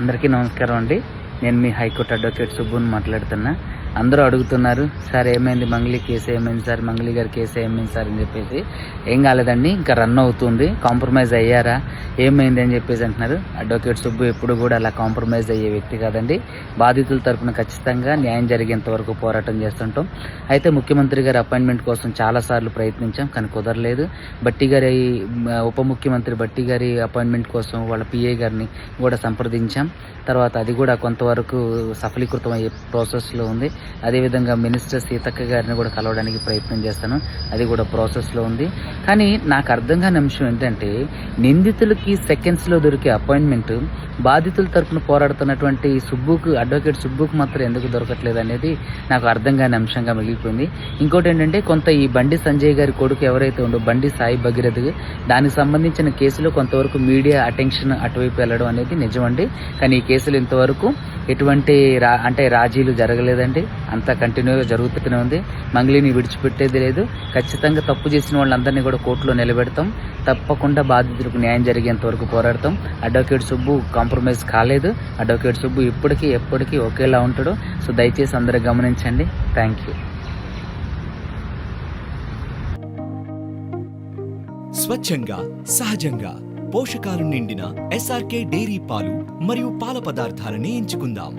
అందరికీ నమస్కారం అండి. నేను మీ హైకోర్టు అడ్వకేట్ సుబ్బుని మాట్లాడుతున్నా. అందరూ అడుగుతున్నారు, సార్ ఏమైంది మంగ్లీ కేసు ఏమైంది సార్, మంగ్లీ గారి కేసు ఏమైంది సార్ అని చెప్పేసి. ఏం కాలేదండి, ఇంకా రన్ అవుతుంది. కాంప్రమైజ్ అయ్యారా, ఏమైంది అని చెప్పేసి అంటున్నారు. అడ్వకేట్ సుబ్బు ఎప్పుడు కూడా అలా కాంప్రమైజ్ అయ్యే వ్యక్తి కాదండి. బాధితుల తరపున ఖచ్చితంగా న్యాయం జరిగేంత వరకు పోరాటం చేస్తుంటాం. అయితే ముఖ్యమంత్రి గారి అపాయింట్మెంట్ కోసం చాలాసార్లు ప్రయత్నించాం, కానీ కుదరలేదు. బట్టి గారి ఉప ముఖ్యమంత్రి బట్టి గారి అపాయింట్మెంట్ కోసం వాళ్ళ పిఏ గారిని కూడా సంప్రదించాం. తర్వాత అది కూడా కొంతవరకు సఫలీకృతం అయ్యే ప్రాసెస్లో ఉంది. అదేవిధంగా మినిస్టర్ సీతక్క గారిని కూడా కలవడానికి ప్రయత్నం చేస్తాను, అది కూడా ప్రాసెస్లో ఉంది. కానీ నాకు అర్థం కాని అంశం ఏంటంటే, నిందితులకి సెకండ్స్లో దొరికే అపాయింట్మెంట్ బాధితుల తరపున పోరాడుతున్నటువంటి సుబ్బుకు, అడ్వకేట్ సుబ్బుకు మాత్రం ఎందుకు దొరకట్లేదు అనేది నాకు అర్థం కాని అంశంగా మిగిలిపోయింది. ఇంకోటి ఏంటంటే, కొంత ఈ బండి సంజయ్ గారి కొడుకు ఎవరైతే ఉందో బండి సాయి భగీరథ్, దానికి సంబంధించిన కేసులో కొంతవరకు మీడియా అటెన్షన్ అటువైపు వెళ్ళడం అనేది నిజమండి. కానీ ఈ కేసులు ఇంతవరకు ఎటువంటి రాజీలు జరగలేదండి, అంతా కంటిన్యూగా జరుగుతూనే ఉంది. మంగ్లీని విడిచిపెట్టేది లేదు. ఖచ్చితంగా తప్పు చేసిన వాళ్ళందరినీ కూడా కోర్టులో నిలబెడతాం. తప్పకుండా బాధితులకు న్యాయం జరిగేంత వరకు పోరాడతాం. అడ్వకేట్ సుబ్బు కాంప్రమైజ్ కాలేదు. అడ్వకేట్ సుబ్బు ఎప్పటికీ ఒకేలా ఉంటాడు. సో దయచేసి అందరూ గమనించండి. Thank you. స్వచ్ఛంగా, సహజంగా పోషకాలు నిండిన SRK డైరీ పాలు మరియు పాల పదార్థాలని ఎంచుకుందాం.